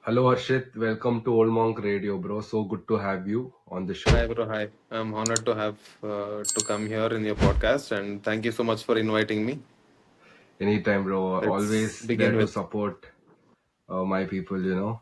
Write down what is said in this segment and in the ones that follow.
Hello Harshith, welcome to Old Monk Radio, bro. So good to have you on the Hi, show. bro. Hi. I'm honored to have to come here in your podcast, and thank you so much for inviting me. Anytime, bro. Let's Always there begin to with, support my people.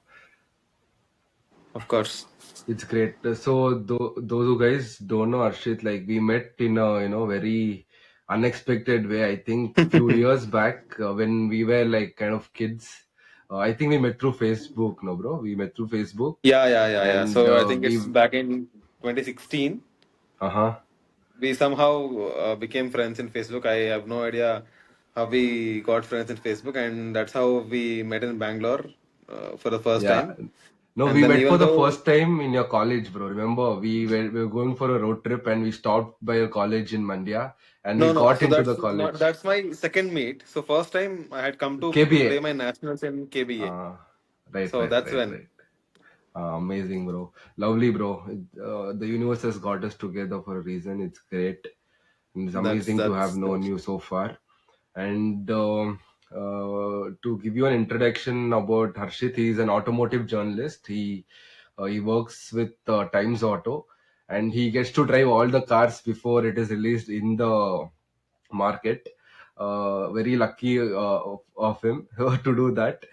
of course. It's great. So those who guys don't know Harshith, like we met in a very unexpected way. I think few years back when we were like kind of kids. I think we met through Facebook, no, bro. We met through Facebook, Yeah. and So I think it's we back in 2016. uh-huh. We somehow became friends in Facebook. I have no idea how we got friends in Facebook, and that's how we met in Bangalore for the first Yeah. time. No, And we then met for even the though first time in your college, bro. Remember, we were going for a road trip and we stopped by your college in Mandya and we no, got so into the that's not college. that's my second meet. So first time I had come to KBA. play my nationals in KBA. Uh, right, So right, that's right, when. right. Amazing, bro. Lovely, bro. The universe has got us together for a reason. It's great. And it's That's amazing to have that's known you so far. And to give you an introduction about Harshit, he is an automotive journalist. He works with Times Auto, and he gets to drive all the cars before it is released in the market. Very lucky of him to do that.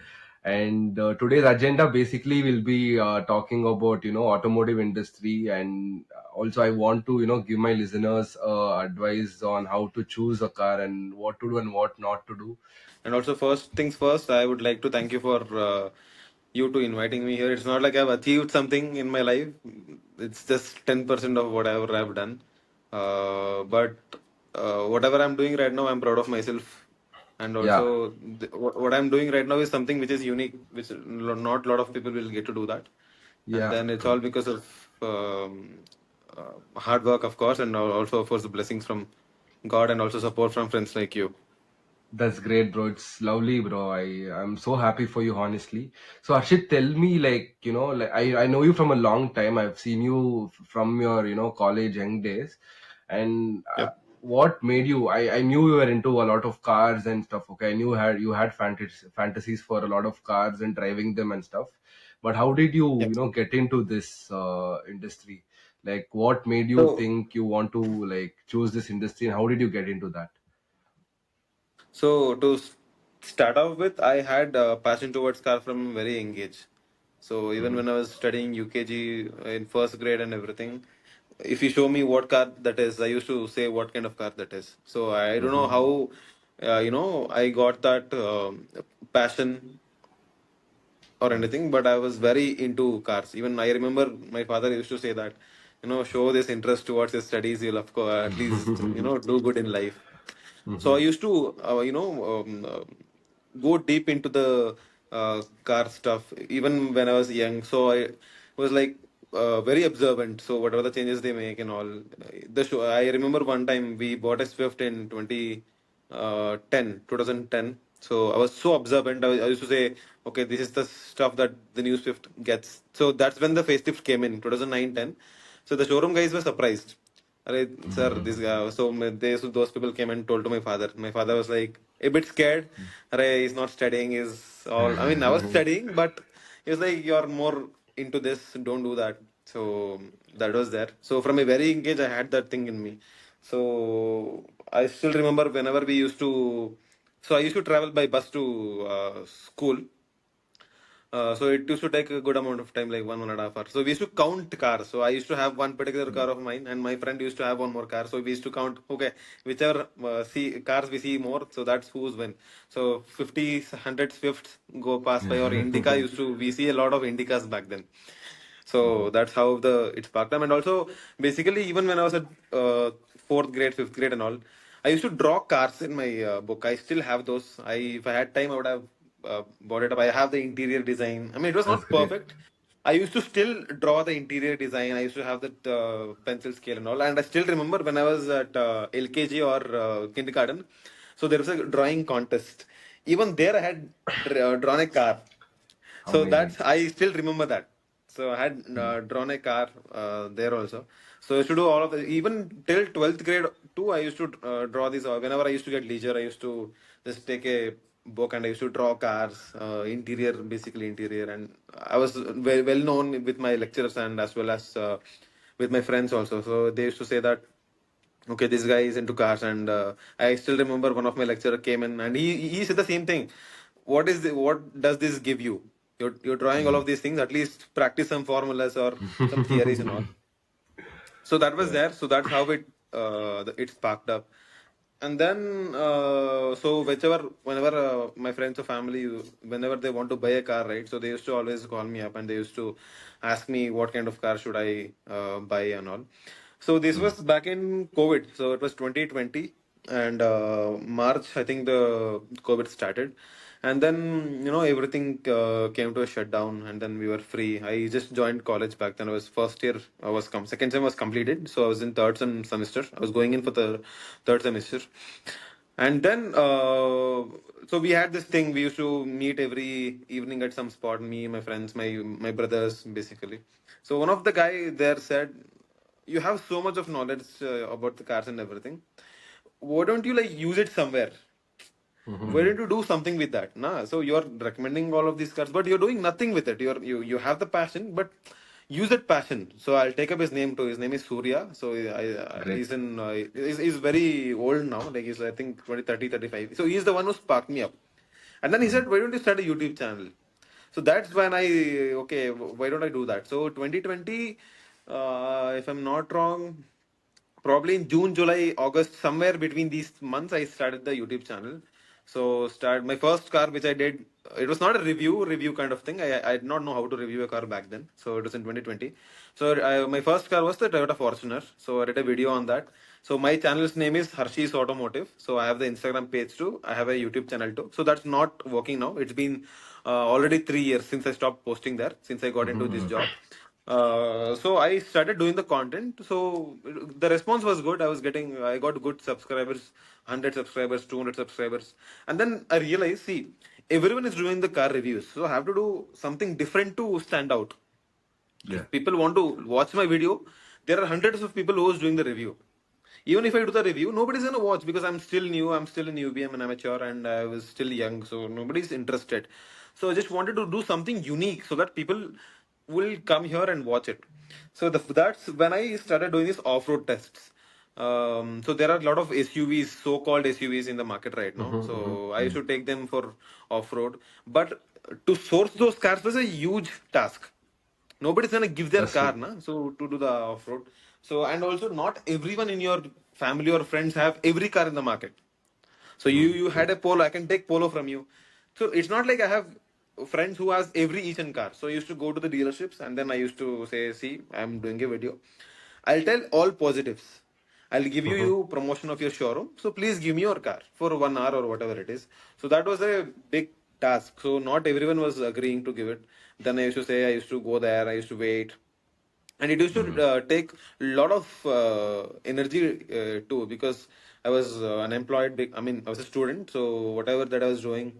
And today's agenda basically will be talking about automotive industry, and also I want to give my listeners advice on how to choose a car and what to do and what not to do. and also first things first, I would like to thank you for you to inviting me here. It's not like I've achieved something in my life. It's just 10% of whatever I've done. But whatever I'm doing right now, I'm proud of myself. And Yeah, also, what I'm doing right now is something which is unique, which not a lot of people will get to do that. And yeah, then it's all true. because of hard work, of course, and also, of course, the blessings from God and also support from friends like you. That's great, bro. It's lovely, bro. I'm so happy for you, honestly. So, Harshit, tell me, like, like I know you from a long time. I've seen you from your, college young days. And Yep. what made you? I knew you were into a lot of cars and stuff. Okay, I knew you had fantasies for a lot of cars and driving them and stuff. But how did you, Yep. get into this industry? Like, what made you So, think you want to like choose this industry, and how did you get into that? so to start off with, I had a passion towards car from a very young age. So even Mm-hmm. when I was studying UKG in first grade and everything, if you show me what car that is, I used to say what kind of car that is. So I don't know Mm-hmm. how, I got that passion or anything, but I was very into cars. Even I remember my father used to say that, show this interest towards your studies, you'll of course at least do good in life. So I Mm-hmm. used to, go deep into the car stuff even when I was young. So I was like very observant. So whatever the changes they make and all, the show. I remember one time we bought a Swift in 2010. So I was so observant. I used to say, okay, this is the stuff that the new Swift gets. So that's when the facelift came in 2009-10. So the showroom guys were surprised. Arey, sir, this guy. So those people came and told to my father. My father was like a bit scared. Arey, he's not studying. He's all. I mean, I was studying, but he was like, "You're more into this. Don't do that." So that was there. So from a very young age, I had that thing in me. So I still remember whenever we used to. So I used to travel by bus to school. So it used to take a good amount of time, like 1.5 hours. So we used to count cars. So I used to have one particular car of mine, and my friend used to have one more car. So we used to count. Okay, whichever see cars we see more, so that's who's win. So 50, 100 Swifts go past by, or Indica used to. We see a lot of Indicas back then. So that's how the it sparked them. And also, basically, even when I was at fourth grade, fifth grade, and all, I used to draw cars in my book. I still have those. If I had time, I would have bought it up. I have the interior design. I mean, it was That's not great. perfect. I used to still draw the interior design. I used to have that pencil scale and all. And I still remember when I was at LKG or kindergarten. So there was a drawing contest. Even there, I had drawn a car. So Amazing. that's I still remember that. So I had drawn a car there also. So I used to do all of it. Even till 12th grade too, I used to draw these. Whenever I used to get leisure, I used to just take a book, and I used to draw cars, interior, basically interior, and I was very well known with my lecturers and as well as with my friends also. So they used to say that, okay, this guy is into cars, and I still remember one of my lecturer came in and he said the same thing. What does this give you? You're drawing all of these things. At least practice some formulas or some theories and all. So that was Yeah. there. So that's how it sparked up. And then so whenever my friends or family, whenever they want to buy a car, right, so they used to always call me up and they used to ask me what kind of car should I buy and all. So this was back in COVID, so it was 2020, and March, I think the COVID started. And then, everything came to a shutdown, and then we were free. I just joined college back then. I was first year, second sem was completed. So I was in third semester. I was going in for the third semester. And then, so we had this thing. We used to meet every evening at some spot, me, my friends, my brothers, basically. So one of the guy there said, "You have so much of knowledge about the cars and everything. Why don't you like use it somewhere? Why don't you do something with that? Nah, so you're recommending all of these cars, but you're doing nothing with it. You have the passion, but use that passion." So I'll take up his name too. His name is Surya. So Great. he's very old now. Like he's I think 20, 30, 35. So he's the one who sparked me up. And then he said, "Why don't you start a YouTube channel?" So that's when okay, why don't I do that? So 2020, if I'm not wrong, probably in June, July, August, somewhere between these months, I started the YouTube channel. So start my first car, which I did. It was not a review kind of thing. I did not know how to review a car back then. So it was in 2020. So my first car was the Toyota Fortuner. So I did a video on that. So my channel's name is Harshiths Automotive. So I have the Instagram page too. I have a YouTube channel too. So that's not working now. It's been already 3 years since I stopped posting there, since I got into this job. So I started doing the content. So the response was good. I got good subscribers, 100 subscribers, 200 subscribers. And then I realized, see, everyone is doing the car reviews. So I have to do something different to stand out. Yeah. If people want to watch my video, there are hundreds of people who is doing the review. Even if I do the review, nobody's gonna watch because I'm still new, I'm still a newbie, I'm an amateur, and I was still young, so nobody's interested. So I just wanted to do something unique so that people will come here and watch it. So that's when I started doing these off-road tests. So there are a lot of SUVs, so-called SUVs in the market right now. So I used to take them for off-road, but to source those cars was a huge task. Nobody's gonna give their That's car, true. na? So to do the off road. So and also not everyone in your family or friends have every car in the market. So you True. had a Polo, I can take Polo from you. So it's not like I have friends who has every each and car. So I used to go to the dealerships and then I used to say, see, I'm doing a video. I'll tell all positives. I'll give you promotion of your showroom. So please give me your car for 1 hour or whatever it is. So that was a big task. So not everyone was agreeing to give it. Then I used to say I used to go there. I used to wait, and it used to take a lot of energy too, because I was unemployed. I mean, I was a student, so whatever that I was doing,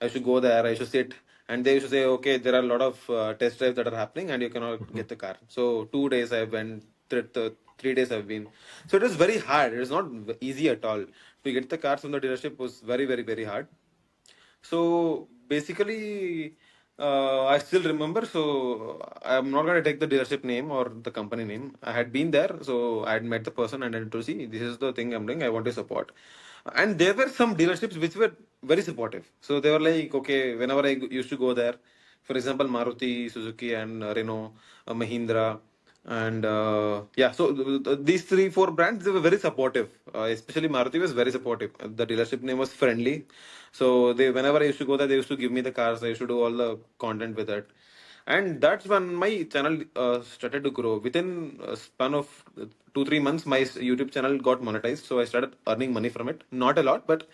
I should go there, I should sit, and they used to say, okay, there are a lot of test drives that are happening and you cannot get the car. So 2 days I went, 3 days I've been. So it was very hard. It was not easy at all to get the cars from the dealership. Was very, very, very hard. So basically, I still remember. So I'm not going to take the dealership name or the company name. I had been there, so I had met the person and then to see this is the thing I'm doing. I want to support. And there were some dealerships which were very supportive. So they were like, okay, whenever I used to go there, for example, Maruti, Suzuki, and Renault, Mahindra, and yeah, so these three, four brands, they were very supportive. Especially Maruti was very supportive. The dealership name was friendly. So they, whenever I used to go there, they used to give me the cars. I used to do all the content with it, and that's when my channel started to grow. Within a span of 2 3 months, my YouTube channel got monetized. So I started earning money from it. Not a lot, but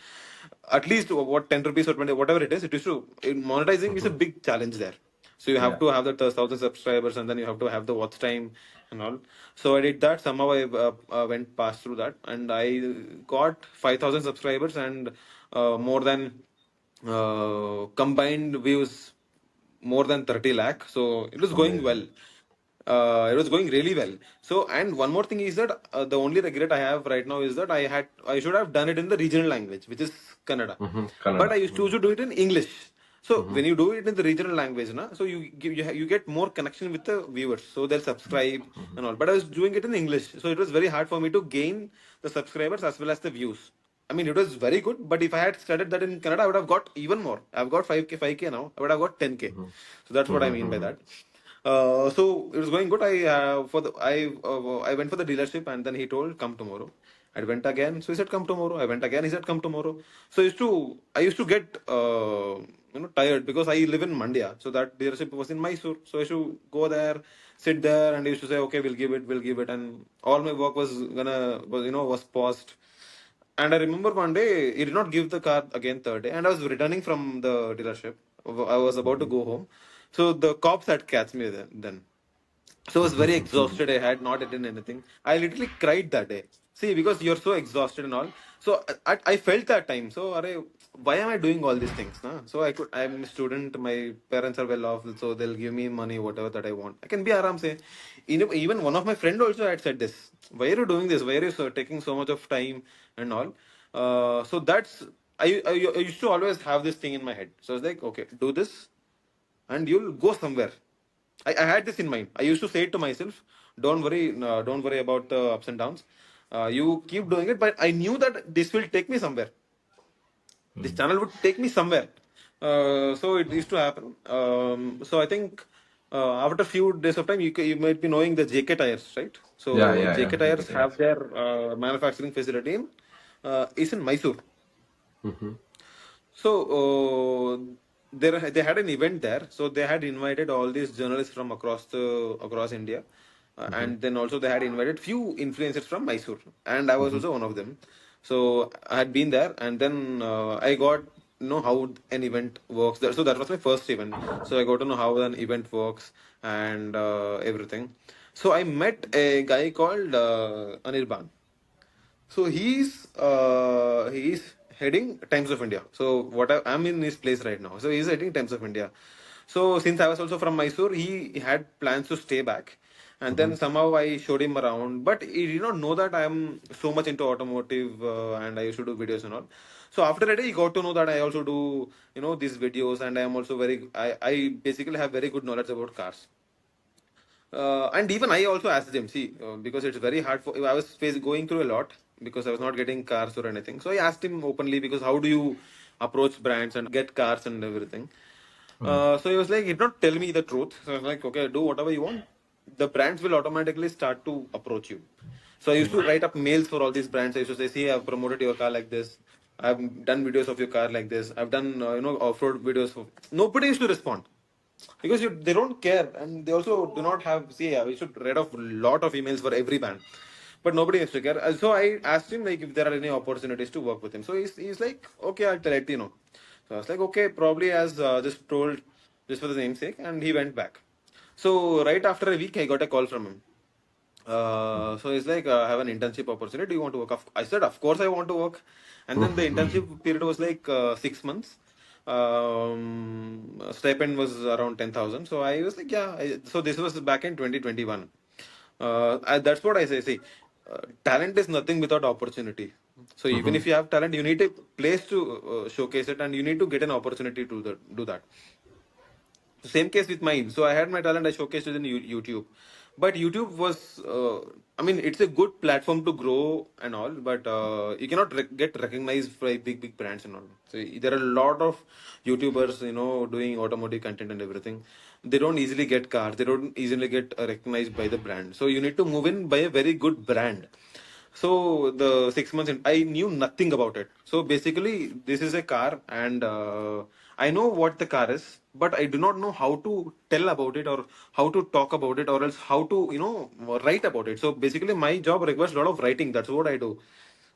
at least what 10 rupees or 20, whatever it is. It used to monetizing is a big challenge there. So you have Yeah. to have the 1,000 subscribers, and then you have to have the watch time and all. So I did that. Somehow I went past through that, and I got 5,000 subscribers and more than combined views more than 30 lakh. So it was going Amazing. well. It was going really well. So, and one more thing is that the only regret I have right now is that I should have done it in the regional language, which is Kannada. But Kannada. I used to do it in English. So Mhm. when you do it in the regional language, na, so you get more connection with the viewers, so they'll subscribe and all. But I was doing it in English, so it was very hard for me to gain the subscribers as well as the views. I mean, it was very good, but if I had started that in Canada, I would have got even more. I've got 5k now. I would have got 10k. So that's what I mean by Mhm. that. So it was going good. I went for the dealership, and then he told, come tomorrow. I went again. So he said, come tomorrow. I went again. He said, come tomorrow. So I used to get tired because I live in Mandya. So that dealership was in Mysore. So I used to go there, sit there, and he used to say, okay, we'll give it. And all my work was paused. And I remember one day he did not give the car again third day, and I was returning from the dealership. I was about to go home, so the cops had catch me then. So I was very exhausted. I had not eaten anything. I literally cried that day. See, because you're so exhausted and all. So I felt that time. So why am I doing all these things? Nah? So I'm a student. My parents are well off, so they'll give me money, whatever that I want. I can be aram say. Even one of my friend also had said this. Why are you doing this? Why are you taking so much of time and all? So that's I used to always have this thing in my head. So I was like, okay, do this and you'll go somewhere. I had this in mind. I used to say it to myself, don't worry, no, don't worry about the ups and downs. You keep doing it, but I knew that this will take me somewhere. This channel would take me somewhere. So it used to happen. So I think after a few days of time, you might be knowing the JK tires, right? Yeah, So yeah, JK yeah. tires Cricket, have yes. their manufacturing facility is in Mysore. Mhm. So they had an event there. So they had invited all these journalists from across India, and then also they had invited few influencers from Mysore, and I was Mhm. also one of them. So I had been there, and then I got know how an event works. So that was my first event. So I got to know how an event works and everything. So I met a guy called Anirban. So he's heading Times of India. So I'm in his place right now. So he's heading Times of India. So since I was also from Mysore, he had plans to stay back. And then Mhm. somehow I showed him around, but he did not know that I'm so much into automotive and I used to do videos and all. So after a day, he got to know that I also do, these videos, and I am also I basically have very good knowledge about cars. And even I also asked him, see, because it's very hard for I was going through a lot because I was not getting cars or anything. So I asked him openly, because how do you approach brands and get cars and everything? So he was like, he did not tell me the truth. So I was like, okay, do whatever you want. The brands will automatically start to approach you. So I used to write up mails for all these brands. I used to say, see, I've promoted your car like this. I've done videos of your car like this. I've done, off-road videos. Nobody used to respond because they don't care, and they also do not have. See, we should read off a lot of emails for every band, but nobody has to care. So I asked him like if there are any opportunities to work with him. So he's like, okay, I'll let you know. So I was like, okay, probably, as just told, just for the namesake, and he went back. So right after a week, I got a call from him. So he's like, I have an internship opportunity. Do you want to work? I said, of course, I want to work. And then the internship period was like 6 months. Stipend was around 10,000. So I was like, yeah. So this was back in 2021. That's what I say. See, talent is nothing without opportunity. So even Mhm. if you have talent, you need a place to showcase it, and you need to get an opportunity to do that. Same case with mine. So I had my talent, I showcased it in YouTube. But YouTube was, I mean, it's a good platform to grow and all, but you cannot get recognized by big brands and all. So there are a lot of YouTubers, doing automotive content and everything. They don't easily get cars. They don't easily get recognized by the brand. So you need to move in by a very good brand. So the 6 months in, I knew nothing about it. So basically, this is a car, and I know what the car is, but I do not know how to tell about it, or how to talk about it, or else how to write about it. So basically, my job requires a lot of writing. That's what I do.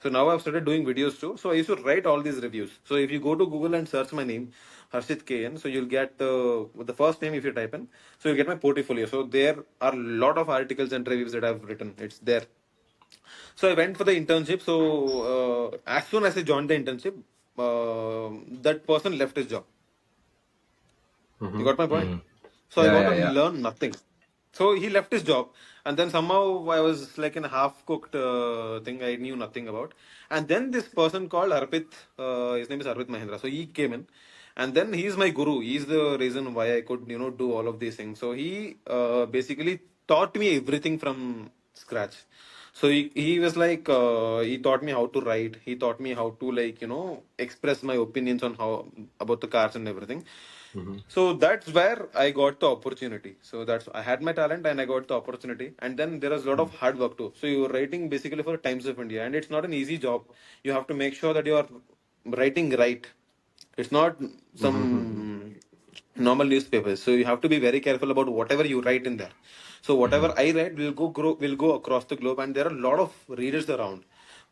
So now I've started doing videos too. So I used to write all these reviews. So if you go to Google and search my name, Harshith KN, so you'll get the first name if you type in. So you'll get my portfolio. So there are a lot of articles and reviews that I've written. It's there. So I went for the internship. So as soon as I joined the internship, that person left his job. You Mhm. got my point? Mhm. So I Yeah, got to yeah, yeah. learn nothing. So he left his job, and then somehow I was like in a half-cooked thing I knew nothing about. And then this person called Arpit, his name is Arpit Mahindra. So he came in, and then he's my guru. He's the reason why I could, do all of these things. So he basically taught me everything from scratch. So he was like, he taught me how to write. He taught me how to, like, express my opinions on how about the cars and everything. Mm-hmm. So that's where I got the opportunity. So that's I had my talent and I got the opportunity. And then there is a lot of hard work too. So you're writing basically for Times of India, and it's not an easy job. You have to make sure that you are writing right. It's not Mm-hmm. some normal newspapers. So you have to be very careful about whatever you write in there. So whatever I write will go across the globe, and there are a lot of readers around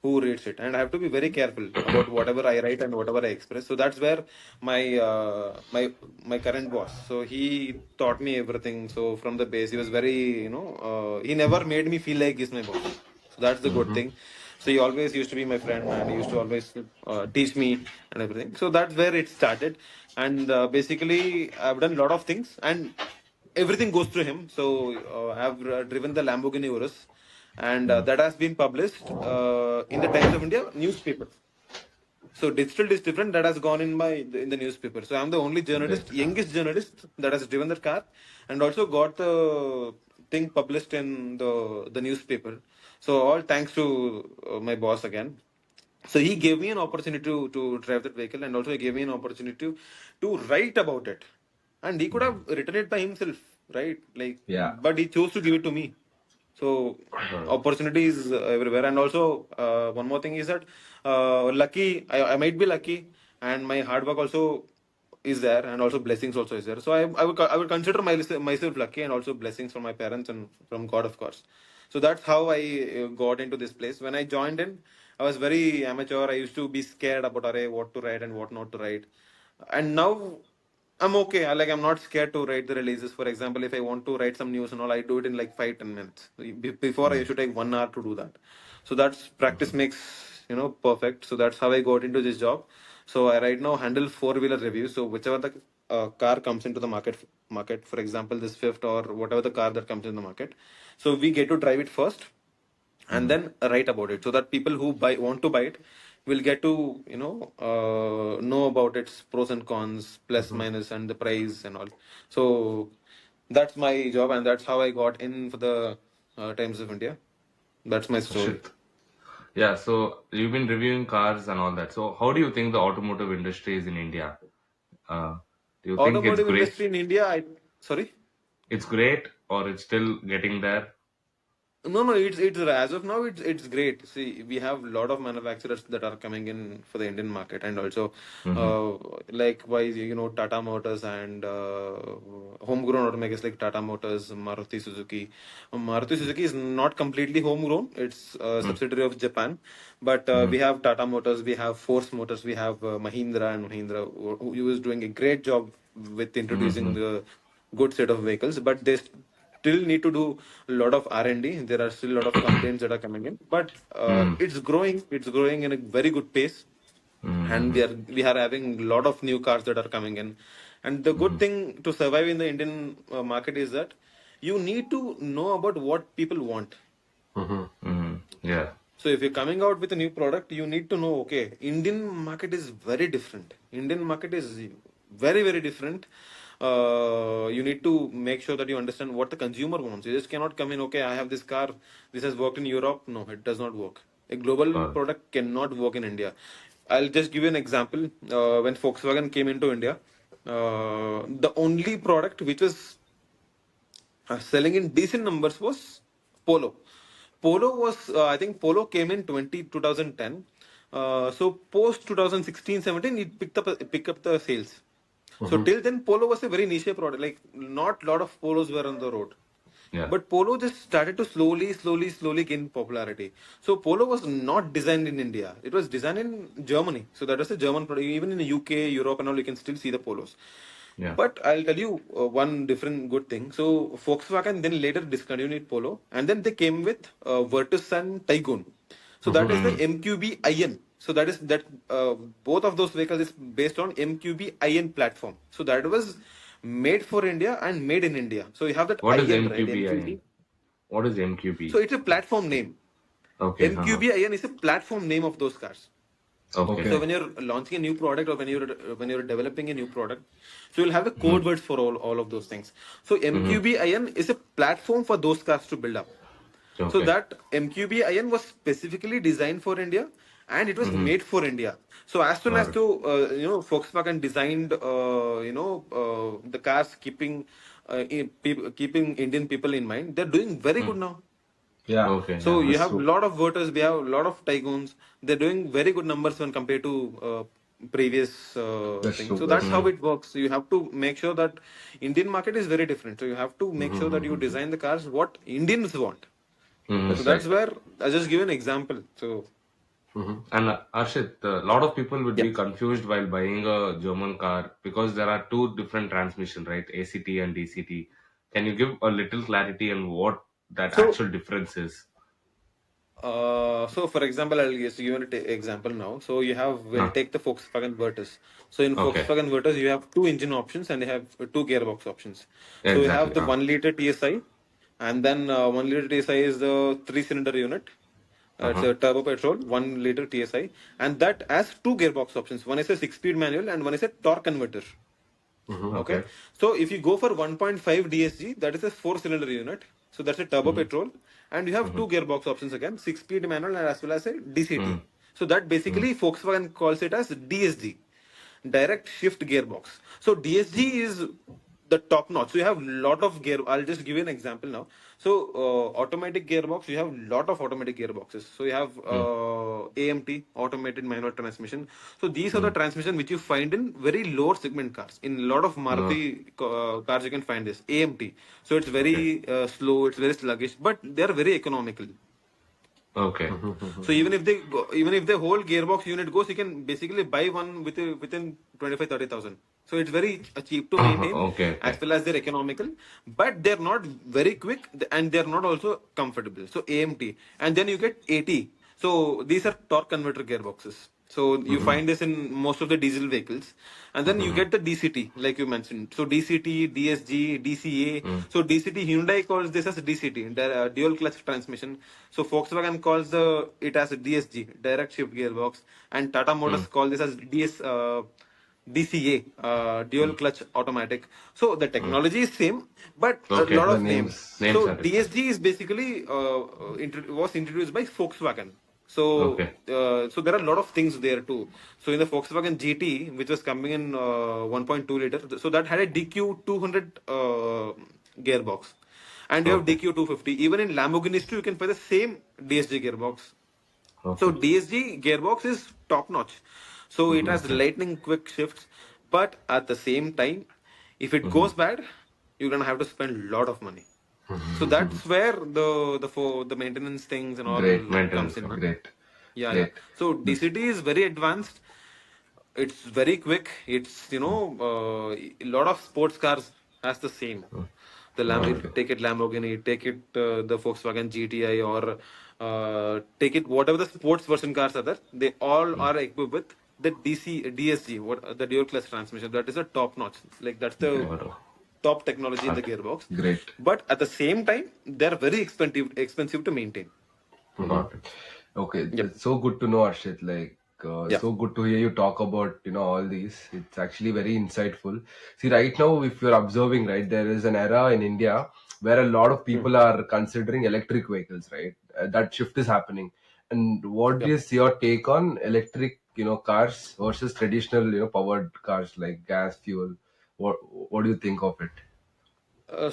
who reads it, and I have to be very careful about whatever I write and whatever I express. So that's where my current boss. So he taught me everything. So from the base, he was very he never made me feel like he's my boss. So that's the good Mm-hmm. thing. So he always used to be my friend, and he used to always teach me and everything. So that's where it started. And basically, I've done a lot of things, and everything goes through him. So I've driven the Lamborghini Urus, and that has been published in the Times of India newspaper. So digital is different. That has gone in the newspaper. So I'm the only Great. journalist, youngest journalist that has driven that car, and also got the thing published in the newspaper. So all thanks to my boss again. So he gave me an opportunity to drive that vehicle, and also he gave me an opportunity to write about it. And he could have written it by himself, right? Like, Yeah. but he chose to give it to me. So Uh-huh. opportunities everywhere. And also one more thing is that lucky, I might be lucky, and my hard work also is there, and also blessings also is there. So I would consider myself lucky, and also blessings from my parents and from God, of course. So that's how I got into this place. When I joined in, I was very amateur. I used to be scared about array, what to write and what not to write. And now I'm okay. I'm not scared to write the releases. For example, if I want to write some news and all, I do it in like 5-10 minutes. Before I used to take 1 hour to do that. So that's practice makes perfect. So that's how I got into this job. So I right now handle four-wheeler reviews. So whichever the car comes into the market, for example, this fifth or whatever the car that comes in the market. So we get to drive it first and Mm-hmm. then write about it so that people who want to buy it will get to know about its pros and cons, plus Mm-hmm. minus, and the price and all. So that's my job, and that's how I got in for the Times of India. That's my story. Harshit. Yeah, so you've been reviewing cars and all that. So how do you think the automotive industry is in India? Uh, do you think it's Automotive great? industry in India, sorry. It's great or it's still getting there? No, no, it's as of now it's great. See, we have a lot of manufacturers that are coming in for the Indian market, and also Mm-hmm. likewise, Tata Motors and homegrown automakers like Tata Motors, Maruti Suzuki. Maruti Suzuki is not completely homegrown; it's a subsidiary of Japan. But Mm-hmm. we have Tata Motors, we have Force Motors, we have Mahindra and Mahindra, who is doing a great job with introducing Mm-hmm. the good set of vehicles. But they still need to do a lot of R&D. There are still a lot of complaints that are coming in, but it's growing. It's growing in a very good pace, and Mm-hmm. we are having a lot of new cars that are coming in. And the good thing to survive in the Indian market is that you need to know about what people want. Mm-hmm. Mm-hmm. Yeah. So if you're coming out with a new product, you need to know, okay, Indian market is very different. Indian market is very, very different. You need to make sure that you understand what the consumer wants. You just cannot come in, okay, I have this car, this has worked in Europe. No, it does not work. A global Uh, product cannot work in India. I'll just give you an example. When Volkswagen came into India, the only product which was selling in decent numbers was Polo. Polo was, I think Polo came in 2010. So post 2016-17, it pick up the sales. So Mm-hmm. till then, Polo was a very niche product. Like not lot of Polos were on the road. yeah. But Polo just started to slowly gain popularity. So Polo was not designed in India. It was designed in Germany. So that was a German product. Even in the UK, Europe, and all, you can still see the Polos. Yeah. But I'll tell you one different good thing. So Volkswagen then later discontinued Polo, and then they came with Virtus and Taygun. So that Mm-hmm. is the Mm. MQB IN. So that is that both of those vehicles is based on MQB IN platform. So that was made for India and made in India. So you have that What is IN, right? MQBIN? MQB. What is So MQB? it's a platform name. Okay. MQBIN is a platform name of those cars. Okay. So Okay. when you're launching a new product or when you're developing a new product, so you'll have the Mm-hmm. code words for all of those things. So Mm-hmm. MQBIN is a platform for those cars to build up. So Okay. that MQBIN was specifically designed for India and it was Mm-hmm. made for India. So as soon Got as it. Volkswagen designed the cars keeping Indian people in mind, they're doing very Mm. good now. Yeah, Okay. So you Uh-huh. that's have a true. lot of voters, we have a lot of tycoons. They're doing very good numbers when compared to previous That's things. true. So that's That's how Mm-hmm. true. it works. You have to make sure that Indian market is very different. So you have to make sure that you Mm-hmm. design the cars what Indians want. So Mm-hmm. That's that's right. where I just give an example. So Mm-hmm. And Arshit, a lot of people would yeah. be confused while buying a German car because there are two different transmission, right? ACT and DCT. Can you give a little clarity on what that So actual difference is? so for example, I'll just give you an example now. So we'll Huh. take the Volkswagen Virtus. So in Okay. Volkswagen Virtus, you have two engine options and you have two gearbox options. Yeah, So you have exactly. the 1 liter TSI, and then 1 liter TSI is the three-cylinder unit. It's Uh-huh. a turbo petrol, 1 liter TSI, and that has two gearbox options. One is a six-speed manual, and one is a torque converter. Mm-hmm. Okay, Okay. so if you go for 1.5 DSG, that is a four-cylinder unit. So that's a turbo Mm-hmm. petrol, and you have Mm-hmm. two gearbox options again, six-speed manual and as well as a DCT. Mm-hmm. So that basically Volkswagen calls it as DSG, direct shift gearbox. So DSG is the top notch. So you have lot of gear. I'll just give you an example now. So automatic gearbox, you have lot of automatic gearboxes. So you have AMT, automated manual transmission. So these are the Mm-hmm. transmission which you find in very lower segment cars. In a lot of No. Maruti cars, you can find this AMT. So it's Okay. very slow, it's very sluggish, but they are very economical. Okay. So even if the whole gearbox unit goes, you can basically buy one within 25-30,000. So it's very cheap to maintain Okay. as Okay. well as they're economical, but they're not very quick and they're not also comfortable. So AMT, and then you get AT. So these are torque converter gearboxes. So you Mm-hmm. find this in most of the diesel vehicles, and then you Mm-hmm. get the DCT, like you mentioned. So DCT, DSG, DCA. Mm. So DCT, Hyundai calls this as DCT, dual clutch transmission. So Volkswagen calls it as a DSG, direct shift gearbox, and Tata Motors Mm. call this as DCA, dual Mm. clutch automatic. So the Mm. technology is same, but a Okay. lot The of names. names. Names So are different. DSG is basically was introduced by Volkswagen. So, Okay. so there are a lot of things there too. So in the Volkswagen GT, which was coming in 1.2 liter, so that had a DQ 200 gearbox, and you have Okay. DQ 250. Even in Lamborghinis too, you can find the same DSG gearbox. So Okay. DSG gearbox is top notch. So it Mm-hmm. has Okay. lightning quick shifts, but at the same time, if it Mm-hmm. goes bad, you're gonna have to spend a lot of money. So that's where the maintenance things and all Great. comes Maintenance. in. Okay. Great. Yeah, yeah. Great. So That's DCT is very advanced. It's very quick. It's a lot of sports cars has the same. The Got it. Take it Lamborghini, take it the Volkswagen GTI, or take it whatever the sports version cars are there. They all are equipped with the DSG, what the dual clutch transmission. That is a top notch. Like that's the great. Got it. top technology in the Got it. gearbox. Great. But at the same time, they're very expensive to maintain. Mm-hmm. Got it. Okay, Yep. it's so good to know, Arshit. Like, Yeah. so good to hear you talk about all these. It's actually very insightful. See, right now, if you're observing, right, there is an era in India where a lot of Hmm. people are considering electric vehicles, right? That shift is happening. And what Yep. is your take on electric, cars versus traditional, powered cars like gas, fuel? What do you think of it?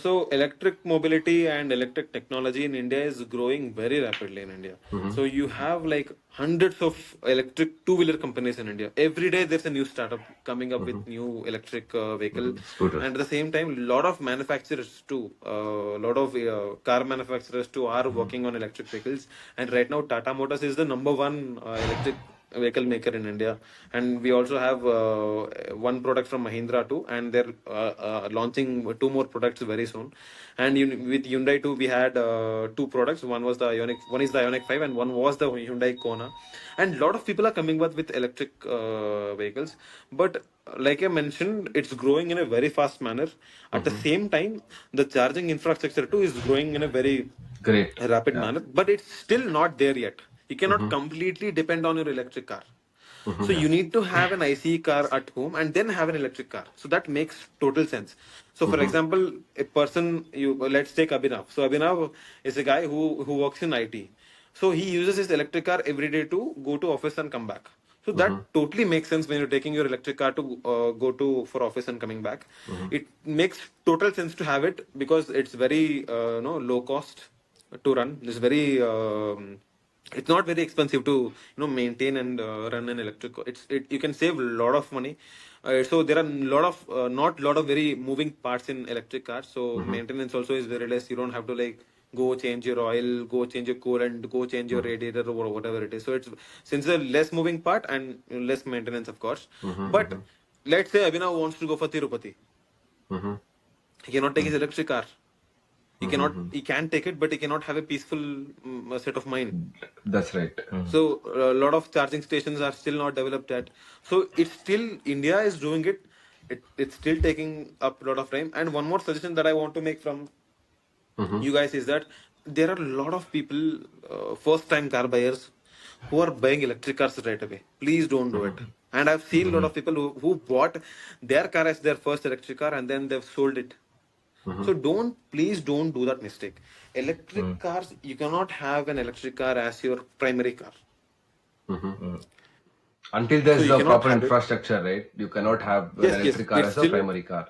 So electric mobility and electric technology in India is growing very rapidly in India. Mm-hmm. So you have like hundreds of electric two-wheeler companies in India. Every day there's a new startup coming up Mm-hmm. with new electric vehicle, Mm-hmm. Scooters. and at the same time, a lot of manufacturers too, a lot of car manufacturers too are Mm-hmm. working on electric vehicles. And right now, Tata Motors is the number one electric vehicle maker in India, and we also have one product from Mahindra too, and they're launching two more products very soon. And with Hyundai too, we had two products. One was the Ioniq, one is the Ioniq 5, and one was the Hyundai Kona. And a lot of people are coming up with electric vehicles, but like I mentioned, it's growing in a very fast manner. At the same time, the charging infrastructure too is growing in a very Great. rapid Yeah. manner, but it's still not there yet. You cannot Mm-hmm. completely depend on your electric car. So Yeah. you need to have an ICE car at home and then have an electric car. So that makes total sense. So for Mm-hmm. example, a person, you let's take Abhinav. So Abhinav is a guy who works in IT. So he uses his electric car every day to go to office and come back. So that Mm-hmm. totally makes sense when you're taking your electric car to go to for office and coming back. Mm-hmm. It makes total sense to have it because it's very low cost to run. It's not very expensive to maintain and run an electric car. You can save a lot of money. So there are lot of not lot of very moving parts in electric cars, so Mm-hmm. maintenance also is very less. You don't have to like go change your oil, go change your coolant, go change your radiator or whatever it is. So it's since a less moving part and less maintenance of course. But Mm-hmm. let's say Abhinav wants to go for Tirupati. Mm-hmm. He cannot take his electric car. Mm-hmm. He can take it, but he cannot have a peaceful set of mind. That's right. So a lot of charging stations are still not developed yet. So it's still India is doing it. It's still taking up a lot of time. And one more suggestion that I want to make from Mm-hmm. you guys is that there are a lot of people, first time car buyers, who are buying electric cars right away. Please don't do it. And I've seen a lot of people who bought their car as their first electric car and then they've sold it. Mm-hmm. So please don't do that mistake. Electric cars, you cannot have an electric car as your primary car. Mm-hmm. Until So there's you a cannot proper have it. infrastructure, right? You cannot have an Yes, yes. electric car It's as a still primary car.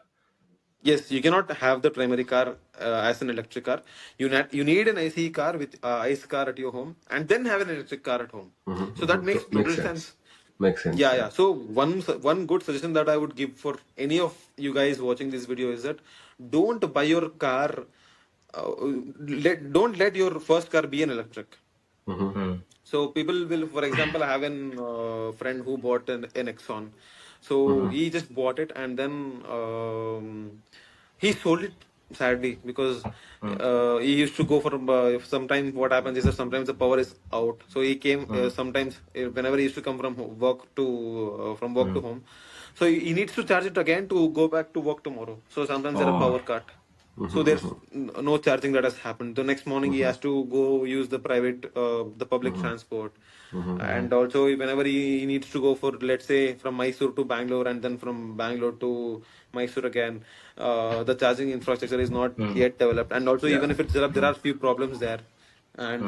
yes. You cannot have the primary car as an electric car. You need an ICE car with ICE car at your home, and then have an electric car at home. Mm-hmm. So that Mm-hmm. makes Makes total sense. sense. Makes sense. Yeah, Yeah. yeah. So one good suggestion that I would give for any of you guys watching this video is that don't buy your car. Uh, don't let your first car be an electric. Mm-hmm. So people will, for example, I have an friend who bought an Exxon. So Mm-hmm. he just bought it and then he sold it sadly because he used to go for sometimes what happens is that sometimes the power is out. So he came sometimes whenever he used to come from work to from work to home. So he needs to charge it again to go back to work tomorrow. So sometimes there are Oh. power cut. So there's Mm-hmm. no charging that has happened. The next morning he Mm-hmm. has to go use the public Mm-hmm. transport, Mm-hmm. and also whenever he needs to go for let's say from Mysore to Bangalore and then from Bangalore to Mysore again, the charging infrastructure is not yet developed, and also Yeah. even if it's developed, there are few problems there. And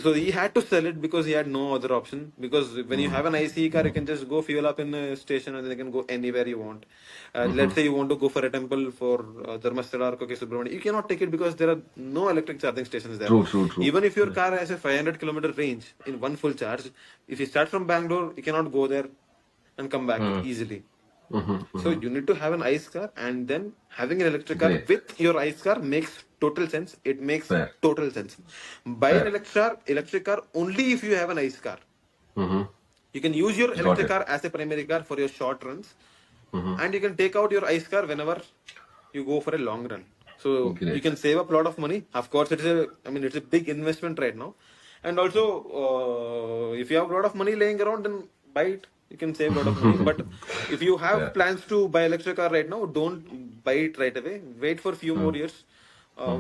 so he had to sell it because he had no other option. Because when you have an ICE car, you can just go fuel up in a station and then you can go anywhere you want. Let's say you want to go for a temple for Dharmasthala or Koke Subramania. You cannot take it because there are no electric charging stations there. True. True. True. Even if your car has a 500-kilometer range in one full charge, if you start from Bangalore, you cannot go there and come back easily. Mm-hmm. So Mm-hmm. you need to have an ICE car, and then having an electric car Great. with your ICE car makes total sense. It makes Fair. total sense. Buy an Fair. electric car only if you have an ICE car. Mm-hmm. You can use your Got electric it. car as a primary car for your short runs, Mm-hmm. and you can take out your ICE car whenever you go for a long run. So you Great. can save up a lot of money. Of course, it's a big investment right now, and also if you have a lot of money laying around, then buy it. You can save a lot of money. But if you Yeah. have plans to buy electric car right now, don't buy it right away. Wait for a few more years. I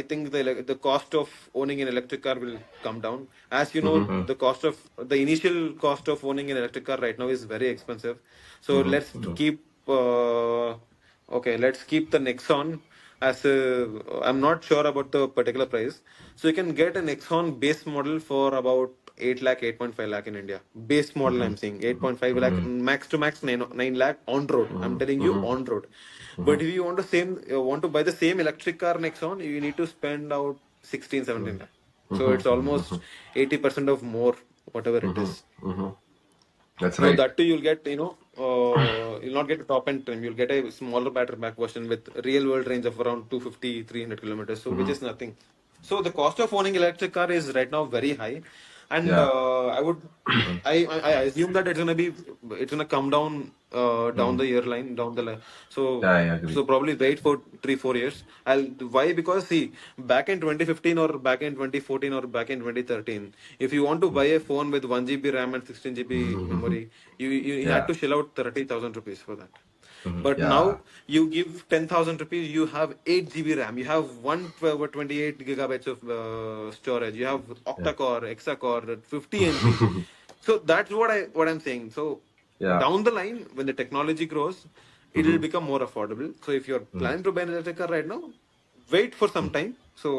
think the cost of owning an electric car will come down. As you know, the initial cost of owning an electric car right now is very expensive. So let's keep the Nexon as a. I'm not sure about the particular price. So you can get a Nexon base model for about 8 lakh, 8.5 lakh in India. Base model, I'm saying 8.5 lakh, max to max 9 lakh on road. I'm telling you on road. But if you want to buy the same electric car Nexon, you need to spend out 16, 17 lakh. So it's almost 80% of more, whatever it is. Mm-hmm. That's So right. that too, you'll not get a top end trim. You'll get a smaller battery pack version with real world range of around 250, 300 kilometers. So which is nothing. So the cost of owning electric car is right now very high. and Yeah. I would I assume that it's gonna come down down Mhm. the year line down the line. Yeah, So I agree. probably wait for 3-4 years. I'll Why? Because see, back in 2015 or back in 2014 or back in 2013, if you want to buy a phone with 1 GB RAM and 16 GB Mhm. memory, you had Yeah. to shell out 30,000 rupees for that. Mhm. But Yeah. now you give 10,000 rupees, you have 8 GB RAM, you have 128 gigabytes of storage, you have Yeah. octa-core, hexa-core, 50 MP. So that's what I'm saying. So Yeah. down the line, when the technology grows, it will Mhm. become more affordable. So if you're Mhm. planning to buy an electric car right now, wait for some time. So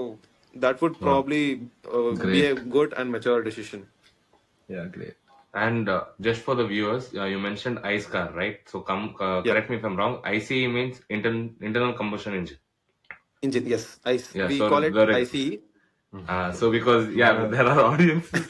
that would Oh, probably be a great. good and mature decision. Yeah, great. And just for the viewers, you mentioned ICE car, right? So Yeah. correct me if I'm wrong. ICE means internal combustion engine. Engine, yes. Yeah. We So call it the ICE. so because yeah, No, there are audiences.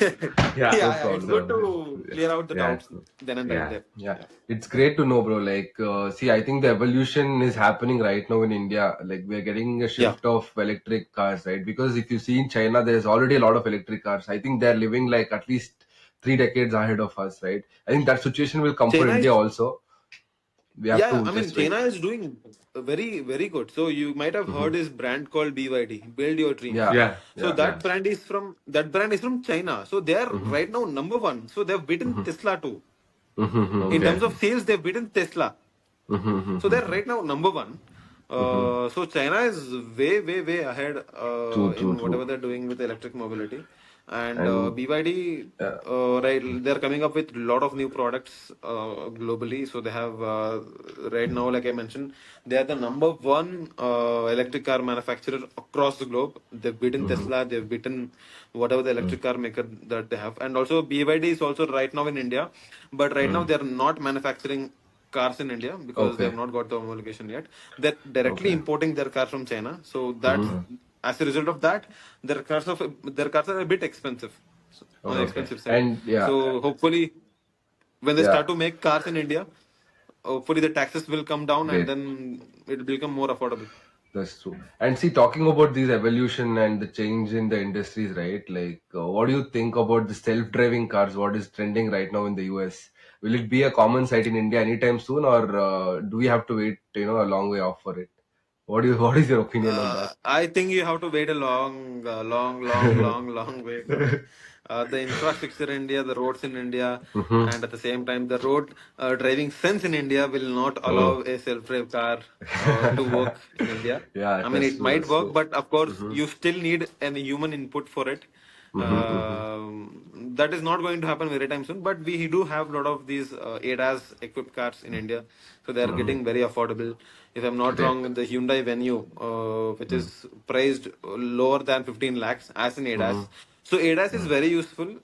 Yeah. no Yeah, it's good problem. to clear out the Yeah. doubts then and right Yeah. there. Yeah, Yeah. it's great to know, bro. Like, see, I think the evolution is happening right now in India. Like, we're getting a Yeah. shift of electric cars, right? Because if you see in China, there's already a lot of electric cars. I think they're living like at least 3 decades ahead of us, right? I think that situation will come for China India is, also. We have yeah, to I mean, just wait. China is doing very, very good. So you might have Hmm. heard this brand called BYD, Build Your Dreams. Yeah, Yeah. So yeah. Yeah. that brand is from China. So they are Hmm. right now number one. So they've beaten Hmm. Tesla too. Hmm. In Okay. terms of sales, they've beaten Tesla. So they're Hmm. right now number one. Hmm. So China is way, way, way ahead True, true, in whatever true. they're doing with electric mobility. And And BYD, yeah. right, they're coming up with a lot of new products globally. So they have right now, like I mentioned, they are the number one electric car manufacturer across the globe. They've beaten Hmm. Tesla, they've beaten whatever the electric car maker that they have. And also BYD is also right now in India, but right now Mm. they're not manufacturing cars in India because they have Okay, not got the homologation yet. They're directly okay. importing their cars from China. So that, Hmm. Uh, as a result of that, their cars are a bit expensive, on the Okay. okay. expensive side. And yeah, So hopefully, when they yeah, start to make cars in India, hopefully the taxes will come down and great. then it will become more affordable. That's true. And see, talking about these evolution and the change in the industries, right? Like, what do you think about the self-driving cars? What is trending right now in the US? Will it be a common sight in India anytime soon, or do we have to wait, a long way off for it? What is your opinion on that? I think you have to wait a long way for it. The infrastructure in India, the roads in India, Hmm. and at the same time, the road driving sense in India will not allow Oh. a self-drive car to work in India. Yeah, I mean, that's it true. might That's work, true. but of course, Hmm. you still need a human input for it. Hmm. That is not going to happen very time soon, but we do have a lot of these ADAS equipped cars in India, so they are Hmm. getting very affordable. If I'm not Great. wrong, the Hyundai Venue, which is priced lower than 15 lakhs as an Hmm. ADAS. So ADAS is very useful.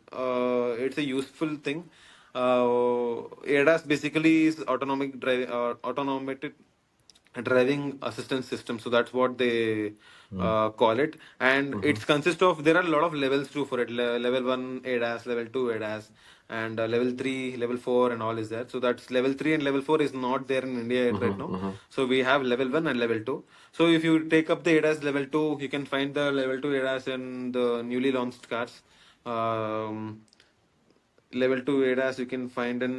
It's a useful thing. ADAS basically is automated driving assistance system. So that's what they call it, and Hmm. it consists of, there are a lot of levels too for it. Level 1 ADAS, level 2 ADAS, and level 3, level 4, and all is there. So that's level 3 and level 4 is not there in India yet right Hmm. now. Hmm. So we have level 1 and level 2. So if you take up the ADAS level 2, you can find the level 2 ADAS in the newly launched cars. um, Level 2 ADAS you can find in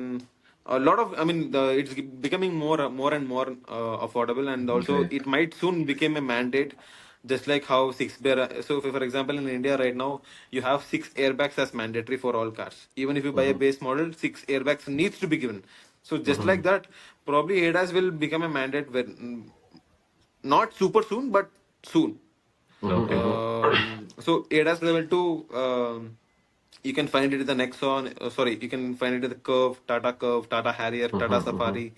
a lot of, I mean, it's becoming more and more affordable, and also Great. it might soon become a mandate, just like how so for example, in India right now, you have 6 airbags as mandatory for all cars. Even if you buy a Hmm. base model, 6 airbags needs to be given. So just like Hmm. that, probably ADAS will become a mandate when, not super soon, but soon. Okay. Hmm. So ADAS level 2, you can find it in the Nexon. Sorry, you can find it in the Curve, Tata Harrier, Tata Hmm. Safari,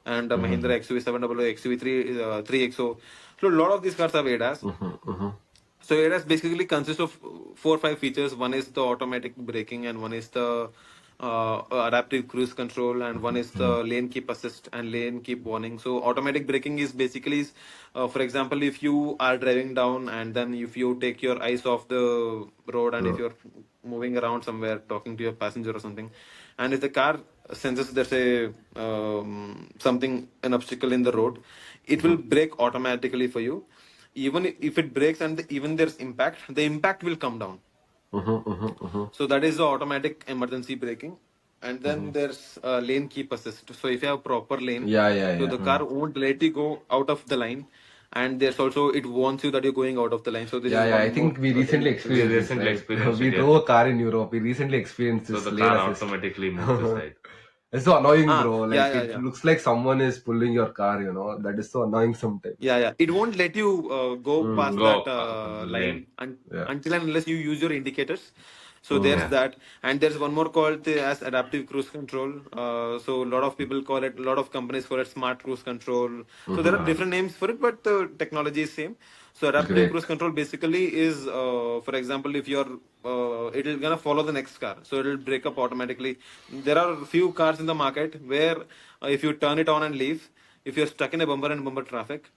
and Mm-hmm. Mahindra XUV 700, XUV 3, 3XO. So a lot of these cars have ADAS. Hmm. Hmm. So ADAS basically consists of 4 or 5 features. One is the automatic braking, and one is the adaptive cruise control, and one is the lane keep assist and lane keep warning. So automatic braking is basically, for example, if you are driving down and then if you take your eyes off the road, and if you're moving around somewhere talking to your passenger or something, and if the car senses there's a something, an obstacle in the road, it will brake automatically for you. Even if it breaks and even there's impact, the impact will come down. So that is the automatic emergency braking. And then Mhm. there's lane keep assist. So if you have proper lane, Yeah, yeah, so yeah. the car won't let you go out of the line. And there's also, it warns you that you're going out of the line. So this Yeah, is yeah. I one more think we recently thing which We is experienced this, recently right? experienced We it, yeah. drove a car in Europe. We recently experienced So this the lane car assist. automatically moves aside. It's so annoying, ah bro. yeah Like yeah it yeah looks like someone is pulling your car. That is so annoying sometimes. yeah. It won't let you go past Mm-hmm. that Go line lane. Yeah. until and unless you use your indicators. So there's Mm-hmm. Yeah. that, and there's one more called as adaptive cruise control. So a lot of people call it, a lot of companies call it smart cruise control. So there Mm-hmm. are different names for it, but the technology is same. So adaptive Great. cruise control basically is, for example, if you're, it'll gonna follow the next car, so it'll break up automatically. There are few cars in the market where if you turn it on and leave, if you're stuck in a bumper and bumper traffic,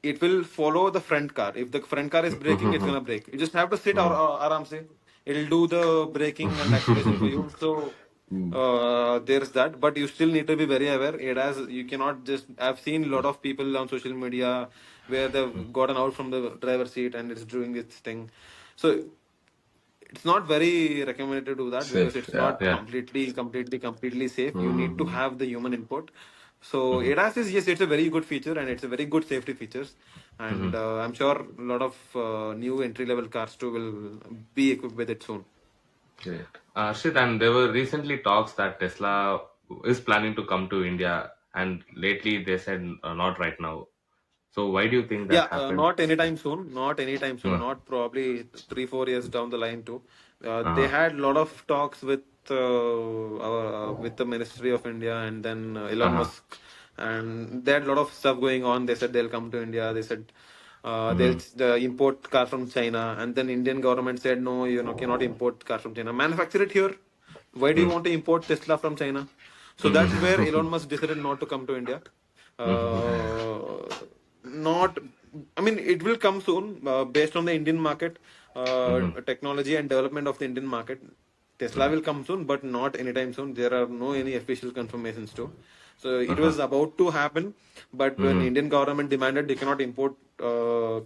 it will follow the front car. If the front car is braking, it's Mm-hmm. gonna brake. You just have to sit or aram se. It'll do the braking and acceleration for you. So Mm. there's that, but you still need to be very aware. It has, you cannot just. I've seen a lot of people on social media where they've gotten out from the driver's seat and it's doing its thing. So it's not very recommended to do that because Safe. it's Yeah. not Yeah. completely safe. You need to Mm-hmm. have the human input. So Mm-hmm. ADAS is, yes, it's a very good feature and it's a very good safety features. Mm-hmm. And I'm sure a lot of new entry level cars too will be equipped with it soon. Great. Shit, and there were recently talks that Tesla is planning to come to India, and lately they said not right now. So why do you think that Yeah, happened? not anytime soon. Not anytime soon. Uh, Not probably 3 4 years down the line too. They uh-huh. had a lot of talks with the Ministry of India and then Elon Uh-huh. Musk, and they had a lot of stuff going on. They said they'll come to India. They said they'll Mm-hmm. import car from China, and then Indian government said no, cannot import car from China. Manufacture it here. Why do you want to import Tesla from China? So that's Mm-hmm. where Elon Musk decided not to come to India. Mm-hmm. Not, I mean, it will come soon based on the Indian market, Mm-hmm. technology and development of the Indian market. Tesla will come soon, but not anytime soon. There are no any official confirmations too. So it Uh-huh. was about to happen, but when Mm-hmm. Indian government demanded they cannot import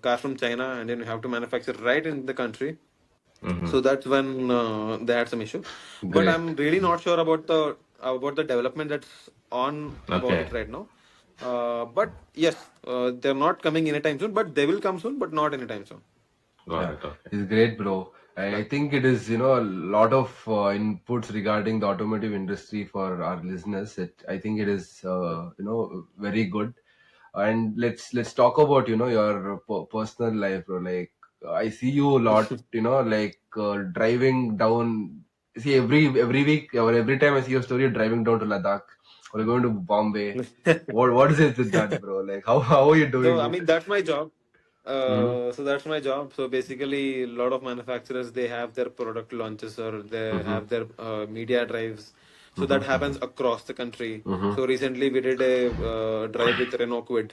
cars from China and then you have to manufacture right in the country, Mm-hmm. so that's when they had some issue. But Great. I'm really not sure about the development that's on about Okay. it right now. But yes, they're not coming anytime soon, but they will come soon, but not anytime soon. Got Yeah, it. Okay. it's great, bro. I That, think it is, a lot of inputs regarding the automotive industry for our listeners. I think it is, very good. And let's talk about, your personal life, bro. Like I see you a lot, like driving down. See every week or every time I see your story, you're driving down to Ladakh or you're going to Bombay. What is it with that, bro? Like how are you so doing I it? mean that's my job. Mm-hmm. So that's my job. So basically, a lot of manufacturers, they have their product launches or they Mm-hmm. have their media drives. So that Mm-hmm. happens across the country. Mm-hmm. So recently we did a drive with Renault Kwid.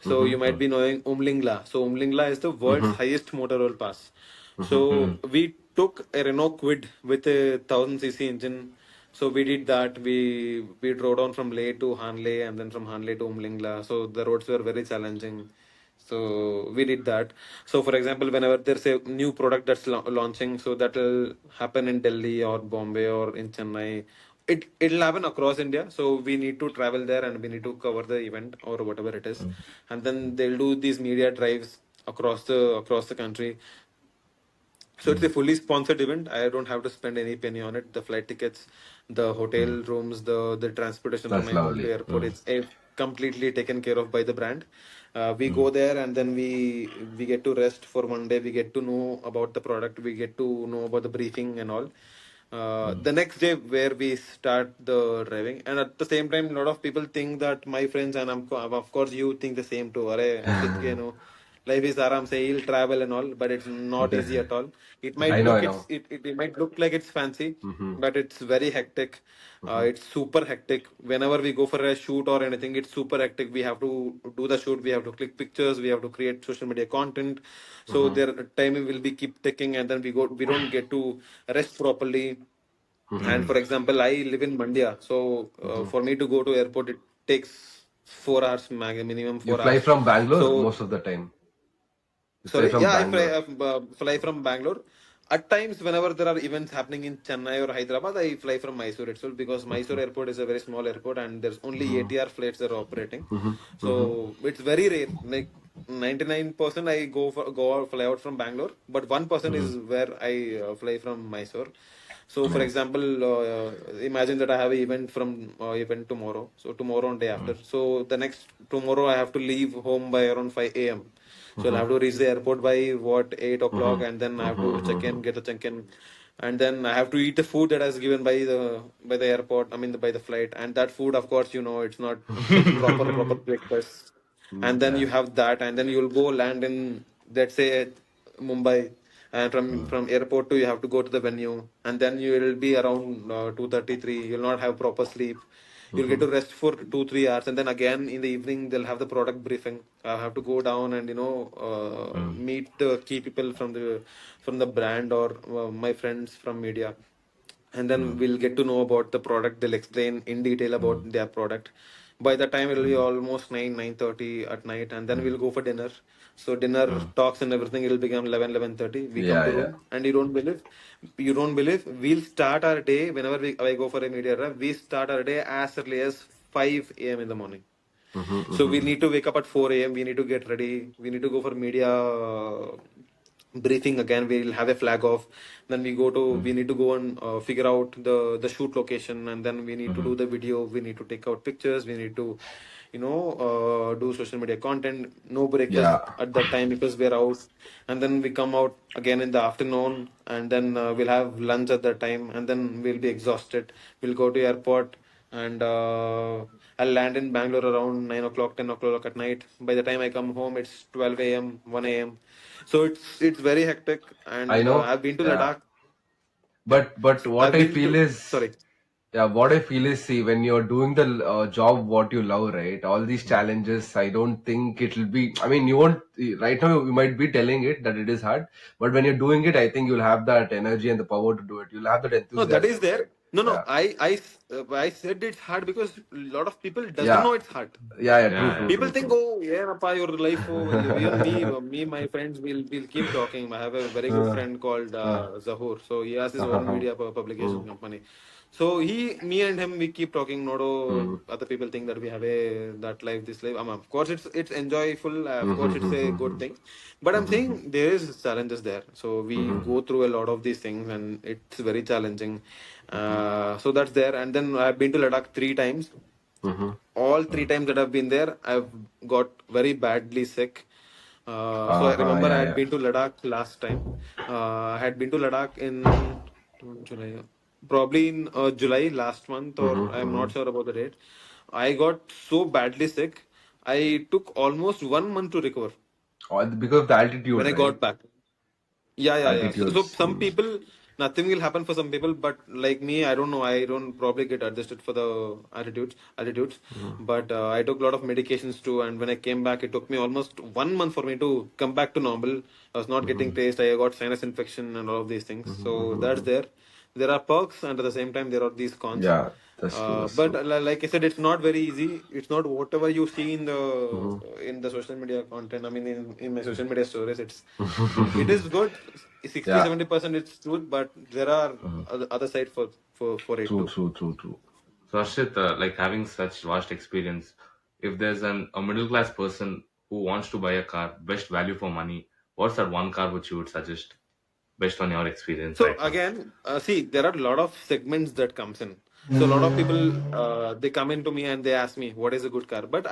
So Mm-hmm. you might be knowing Umlingla. So Umlingla is the world's Mm-hmm. highest motor oil pass. Mm-hmm. So Mm-hmm. we took a Renault Kwid with a 1000 cc engine. So we did that. We drove down from Leh to Hanle and then from Hanle to Umlingla. So the roads were very challenging. So we did that. So for example, whenever there's a new product that's launching, so that will happen in Delhi or Bombay or in Chennai. It'll happen across India. So we need to travel there and we need to cover the event or whatever it is, and then they'll do these media drives across the country. So it's a fully sponsored event. I don't have to spend any penny on it. The flight tickets, the hotel Mm-hmm. rooms, the transportation from That's my home to lovely. airport, it's completely taken care of by the brand. We go there and then we get to rest for one day. We get to know about the product. We get to know about the briefing and all. The next day where we start the driving, and at the same time, a lot of people think that my friends and of course you think the same too. Arey, Harshit KN, life is aram say he'll travel and all, but it's not easy at all. It might I know, look I know. it might look like it's fancy, Mm-hmm. but it's very hectic. Mm-hmm. It's super hectic. Whenever we go for a shoot or anything, it's super hectic. We have to do the shoot, we have to click pictures, we have to create social media content. So Mm-hmm. their time will be keep ticking, and then we don't get to rest properly. And Mm-hmm. for example, I live in Mandia, so Mm-hmm. for me to go to airport, it takes 4 hours, minimum You four fly hours. from Bangalore So most of the time. You fly sorry, from yeah, Bangalore. fly from Bangalore. At times, whenever there are events happening in Chennai or Hyderabad, I fly from Mysore itself because Mysore airport is a very small airport and there's only ATR flights that are operating. So it's very rare. Like 99% I go out, fly out from Bangalore, but 1% is where I fly from Mysore. So, for Nice. example, imagine that I have an event from event tomorrow. So tomorrow and day after. So the next tomorrow I have to leave home by around 5 a.m. So I'll have to reach the airport by what 8 o'clock, and then I have to check in, get the check in, and then I have to eat the food that is given by the airport. I mean by the flight, and that food, of course, it's not proper breakfast. And then you Yeah. have that, and then you'll go land in, let's say, Mumbai, and from airport to you have to go to the venue, and then you will be around 2:33. You'll not have proper sleep. You'll get to rest for 2-3 hours, and then again in the evening they'll have the product briefing. I have to go down and meet the key people from the brand or my friends from media, and then we'll get to know about the product. They'll explain in detail about their product. By the time it'll be almost 9:30 at night, and then we'll go for dinner. So dinner talks and everything, it'll become 11:30. We come Yeah, to yeah. room, and you don't believe we'll start our day whenever I go for a media rep. We start our day as early as 5 a.m. in the morning. So we need to wake up at 4 a.m. We need to get ready. We need to go for media briefing again. We'll have a flag off. Then we need to go and figure out the shoot location, and then we need to do the video. We need to take out pictures. We need to, do social media content. No breakfast Yeah. at that time because we're out, and then we come out again in the afternoon, and then we'll have lunch at that time, and then we'll be exhausted. We'll go to airport, and I'll land in Bangalore around 9 o'clock, 10 o'clock at night. By the time I come home, it's 12 a.m., 1 a.m. So it's very hectic. I And know. I've been to Yeah. Ladakh. Yeah, But what I've I been feel to. is, Sorry. yeah, what I feel is, see, when you're doing the job what you love, right? All these challenges, I don't think it'll be. I mean, you won't. Right now, you might be telling it that it is hard, but when you're doing it, I think you'll have that energy and the power to do it. You'll have that No, that is enthusiasm, there. right? No. Yeah. I said it's hard because a lot of people doesn't Yeah. know it's hard. Yeah. Yeah. True. Yeah, True. yeah. People True. think, True. oh, yeah, Appa, your life. Oh, even me, my friends will keep talking. I have a very good Uh, friend called uh, Zahur. So he has his own uh-huh. media publication Mm, company. So me and him, we keep talking. No, mm, other people think that we have that life, this life. Of course, it's enjoyable. Of course, mhm, it's a mhm, good mhm, thing. But I'm mhm, saying there is challenges there. So we mhm, go through a lot of these things, and it's very challenging. So that's there. And then I've been to Ladakh 3 times. mhm. All 3 times that I've been there, I've got very badly sick. So I Uh-huh. remember I Yeah. had Yeah. been to Ladakh last time. I had been to Ladakh in July, probably in July last month, or Mhm, I'm not mhm. sure about the date. I got so badly sick. I took almost 1 month to recover Because of the altitude, when I right? got back. Yeah. So Altitudes. some people, nothing will happen for some people, but like me, I don't know. I don't probably get adjusted for the attitudes. But I took a lot of medications too, and when I came back, it took me almost 1 month for me to come back to normal. I was not getting Mhm, taste. I got sinus infection and all of these things. mhm, So mhm, that's mhm. there. There are perks, and at the same time, there are these cons. Yeah, that's true. That's But true. like I said, it's not very easy. It's not whatever you see Mhm. in the social media content. I mean, in my social media stories, it is good. 60 Yeah. 70% it's truth, but there are Mhm. other side for it True. too. True. True. True. So, Harshit, like having such vast experience, if there's a middle class person who wants to buy a car, best value for money, what's that one car which you would suggest based on your experience So right now? again, see, there are a lot of segments that comes in. So a lot of people they come into me and they ask me what is a good car. But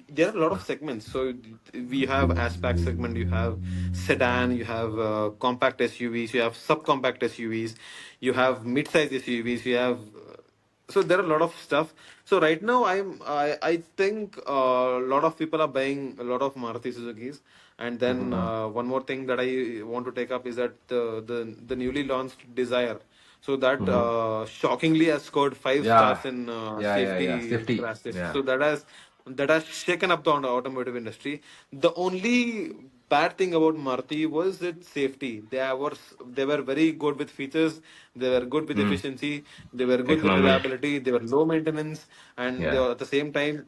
there are a lot of segments. So we have hatchback segment, you have sedan, you have compact SUVs, you have subcompact SUVs, you have mid-size SUVs, you have so there are a lot of stuff. So right now I think a lot of people are buying a lot of Maruti Suzukis. And then Mhm. one more thing that I want to take up is that the newly launched Desire. So that Mhm. shockingly has scored 5 stars Yeah. in Yeah. Yeah. Yeah. safety Safety. crash test. Yeah. So that has shaken up the automotive industry. The only bad thing about Maruti was its safety. They were very good with features. They were good with Mm. efficiency. They were good with Economy. reliability. They were low maintenance, and they Yeah. were at the same time.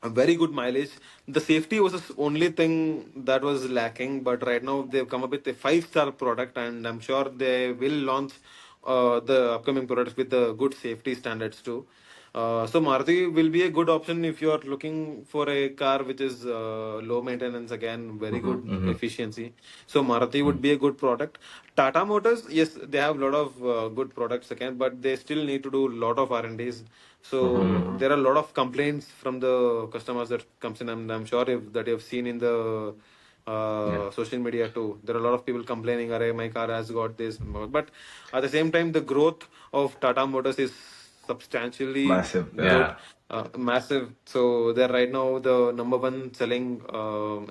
a very good mileage. The safety was the only thing that was lacking, but right now they've come up with a 5-star product, and I'm sure they will launch the upcoming products with the good safety standards too. So Maruti will be a good option if you are looking for a car which is low maintenance, again very Mm-hmm. good efficiency. So Maruti would be a good product. Tata Motors, yes, they have a lot of good products again, but they still need to do a lot of R&Ds. So Mm-hmm. there are a lot of complaints from the customers that comes in. I'm sure if that you have seen in the Yeah. social media too. There are a lot of people complaining, "Arey, my car has got this." But at the same time, the growth of Tata Motors is substantially Massive, yeah. good, Yeah. massive. So they're right now the number one selling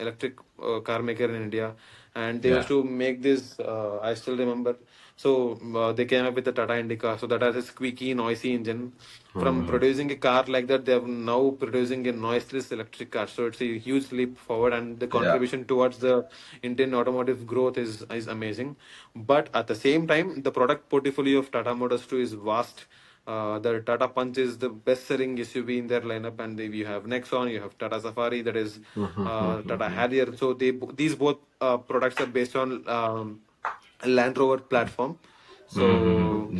electric car maker in India, and they used Yeah. to make this. I still remember. So they came up with the Tata Indica, so that has a squeaky, noisy engine. From Mm-hmm. producing a car like that, they are now producing a noiseless electric car. So it's a huge leap forward, and the Yeah. contribution towards the Indian automotive growth is amazing. But at the same time, the product portfolio of Tata Motors too is vast. The Tata Punch is the best-selling SUV in their lineup, and you have Nexon, you have Tata Safari, that is Tata Mm-hmm. Harrier. So these both products are based on Land Rover platform. So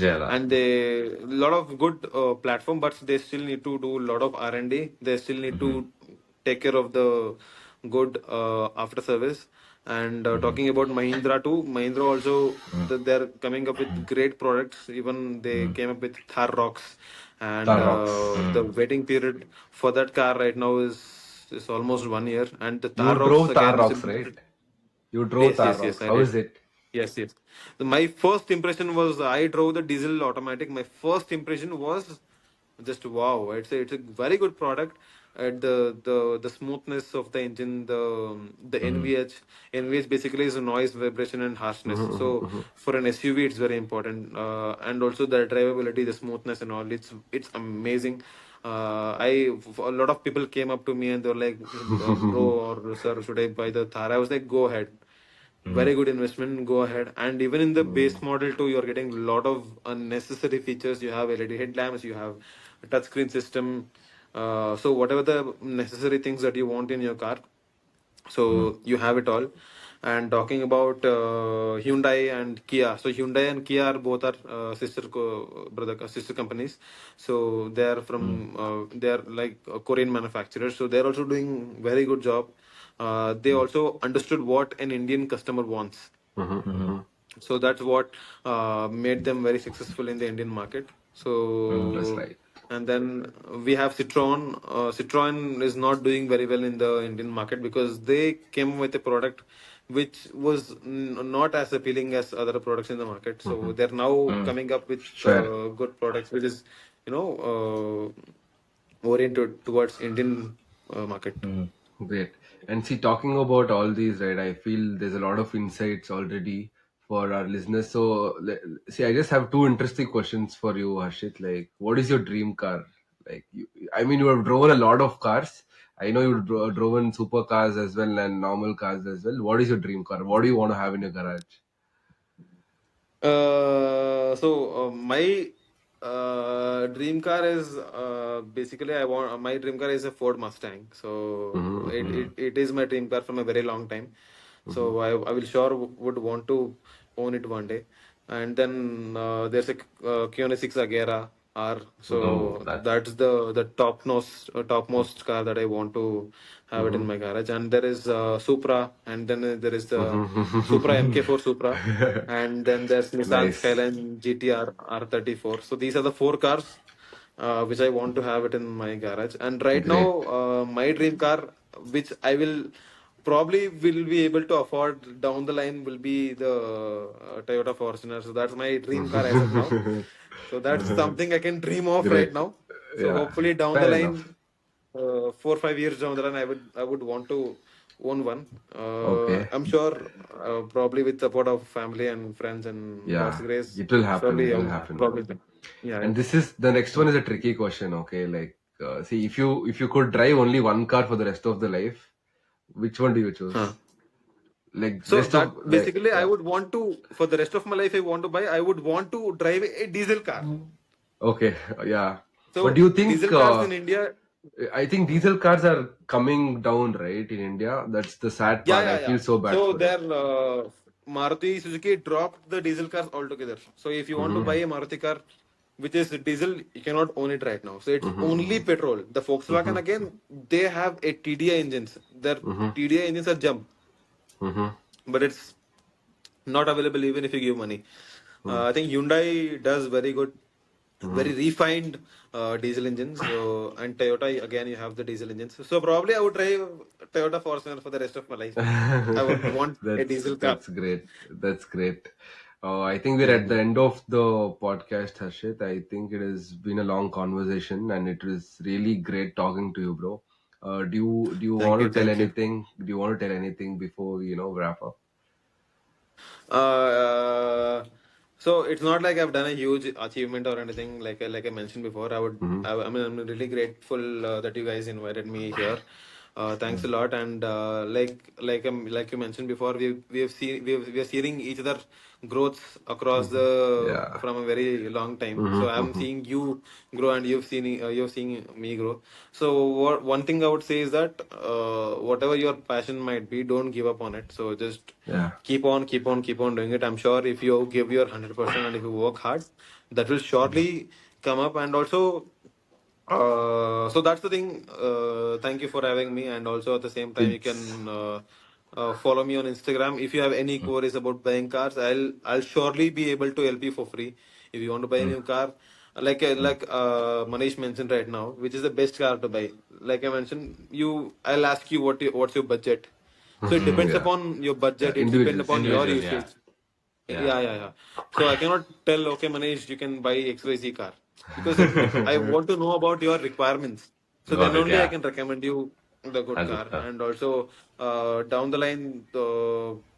Jera. and they a lot of good platform, but they still need to do a lot of R&D. They still need to take care of the good after service. And talking about Mahindra too, Mahindra also they're coming up with great products. Even they came up with Thar Rocks, and Tar Rocks. the waiting period for that car right now is almost 1 year. And the Thar You Rocks drove Tar again is a Rocks, right? You drove yes, Tar yes, yes, Rocks. I How did. is it? Yes, yes. My first impression was I drove the diesel automatic. My first impression was just wow. It's a very good product. The smoothness of the engine, the NVH basically is a noise, vibration, and harshness. Mm-hmm. So Mm-hmm. for an SUV, it's very important, and also the drivability, the smoothness, and all. It's amazing. A lot of people came up to me and they were like, "Bro or sir, should I buy the Thar?" I was like, "Go ahead, very good investment, go ahead." And even in the base model too, you're getting a lot of unnecessary features. You have LED headlamps, you have a touchscreen system, so whatever the necessary things that you want in your car, so you have it all. And talking about Hyundai and Kia, so Hyundai and Kia are both are sister companies. So they are from they are like Korean manufacturers, so they're also doing very good job. They also understood what an Indian customer wants, Mm-hmm. so that's what made them very successful in the Indian market. That's So right. and then we have Citroen. Citroen is not doing very well in the Indian market because they came with a product which was not as appealing as other products in the market. So they're now coming up with Fair. good products, which is you know oriented towards Indian market. Great. And see, talking about all these, right, I feel there's a lot of insights already for our listeners. So, see, I just have two interesting questions for you, Harshit. Like, what is your dream car? Like, I mean, you have driven a lot of cars. I know you've driven supercars as well and normal cars as well. What is your dream car? What do you want to have in your garage? My dream car is basically I want my dream car is a Ford Mustang. So it, Mm-hmm. it, it is my dream car from a very long time. Mm-hmm. So I will sure would want to own it one day. And then there's a Kiona 6 Agera R. Oh, So that's. that's the topmost car that I want to have it in Mm-hmm. my garage. And there is Supra, and then there is the Supra Mm-hmm. MK4 Supra, and then there's Nissan Nice. Skyline GTR R34. So these are the four cars which I want to have it in my garage. And right Great. now, my dream car, which I will probably will be able to afford down the line, will be the Toyota Fortuner. So that's my dream car as of now. So that's something I can dream of right Great. now. So Yeah. hopefully down the Fair line, enough. 4 or 5 years down the line, I would want to own one. Okay. I'm sure, probably with support of family and friends and God's Yeah. grace, It will happen. surely It I will would happen. probably. Yeah, yeah. And this is the next one is a tricky question. Okay. Like, see, if you could drive only one car for the rest of the life, which one do you Huh. choose? Like So rest of that like basically, I yeah. would want to for the rest of my life. I want to buy. I would want to drive a diesel car. Okay. Yeah. But do So you think? diesel cars in India. I think diesel cars are coming down, right, in India. That's the sad Yeah, part. I yeah, feel yeah. so bad So for it. their Maruti Suzuki dropped the diesel cars altogether. So if you want to Mm-hmm. buy a Maruti car which is diesel, you cannot own it right now. So it's only Mm-hmm. petrol. The Volkswagen Mm-hmm. again, they have a TDI engines. Their Mm-hmm. TDI engines are jump, Mm-hmm. but it's not available even if you give money. Mm-hmm. I think Hyundai does very good, Mm-hmm. very refined diesel engines. So and Toyota again, you have the diesel engines. So probably I would drive Toyota Fortuner for the rest of my life. I would want a diesel car. That's great. That's great. I think we're at Mhm. the end of the podcast, Harshit. I think it has been a long conversation, and it was really great talking to you, bro. Do you Thank want you, to tell thank you. anything? Do you want to tell anything before we wrap up? Uh, so it's not like I've done a huge achievement or anything. Like I mentioned before, Mm-hmm. I mean, I'm really grateful that you guys invited me here. Thanks a lot. And like you mentioned before, we have seen we are seeing each other growths across Mm-hmm. the Yeah. from a very long time. So Mm-hmm. I'm Mm-hmm. seeing you grow, and you've seen me grow. So one thing I would say is that whatever your passion might be, don't give up on it. So just Yeah. keep on doing it. I'm sure if you give your 100% and if you work hard, that will surely come up. And also, so that's the thing. Thank you for having me. And also at the same time, you It's. can follow me on Instagram. If you have any queries about buying cars, I'll surely be able to help you for free. If you want to buy a Mm, new car, like Manish mentioned right now, which is the best car to buy. Like I mentioned, I'll ask you what's your budget. So it depends yeah. upon your Yeah. budget. It depends Individuals. upon your Individual, yeah. usage. Yeah. Yeah. So I cannot tell, okay, Manish, you can buy XYZ car because I want to know about your requirements. So then Got it, only I yeah. can recommend you the good A good car. car. And also down the line,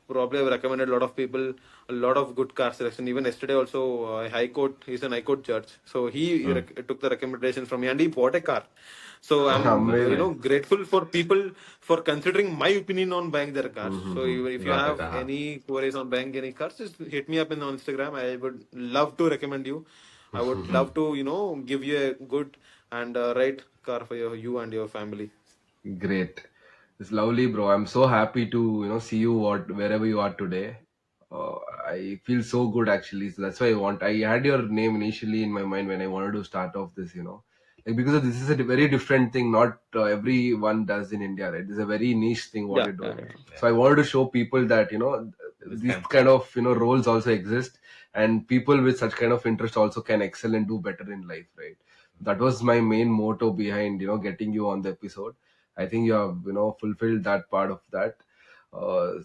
probably I've recommended a lot of people a lot of good car selection. Even yesterday also, High Court, he's an High Court judge. So he Mm. took the recommendation from me and he bought a car. So Oh, I'm, that's Amazing. nice. grateful for people for considering my opinion on buying their cars. So Mm-hmm. if you Got it, have uh-huh. any queries on buying any cars, just hit me up on Instagram. I would love to recommend you. I would love to, give you a good and right car for you and your family. Great. It's lovely, bro. I'm so happy to see you wherever you are today. Uh, I feel so good actually. So that's why I had your name initially in my mind when I wanted to start off this. Like because this is a very different thing. Not everyone does in India, right? This is a very niche thing what Yeah, you yeah, do. yeah. So I wanted to show people that This these can. kind of roles also exist, and people with such kind of interest also can excel and do better in life, right? That was my main motto behind getting you on the episode. I think you have fulfilled that part of that.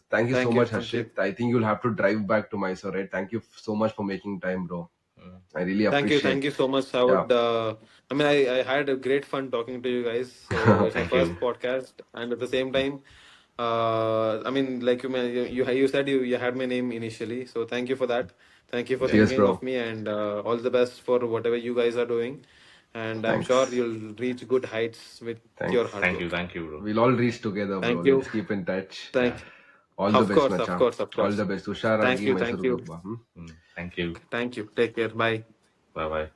Thank you so Thank you, much, thank you. Harshit. I think you'll have to drive back to Mysore, right? Thank you so much for making time, bro. Mm. I really Thank appreciate. you so much. I Yeah. would, I mean, I had a great fun talking to you guys. So it's my Thank first you. podcast, and at the same time, I mean, like you said you had my name initially. So thank you for that. Thank you for Yeah. Cheers, thinking of bro. me, and all the best for whatever you guys are doing. And I'm sure Thanks. you'll reach good heights with your Thanks. hard Thank you. work. Thank you, bro. We'll all reach together, bro. Thank you. Let's keep in touch. Yeah. Thank. All the Of best, course, of Macha. course, of All the course. best. Thank Husharaagi, you. Mysore Thank you. ಹೋಗ್ಬಾ. Thank you. Thank you. Take care. Bye. Bye bye.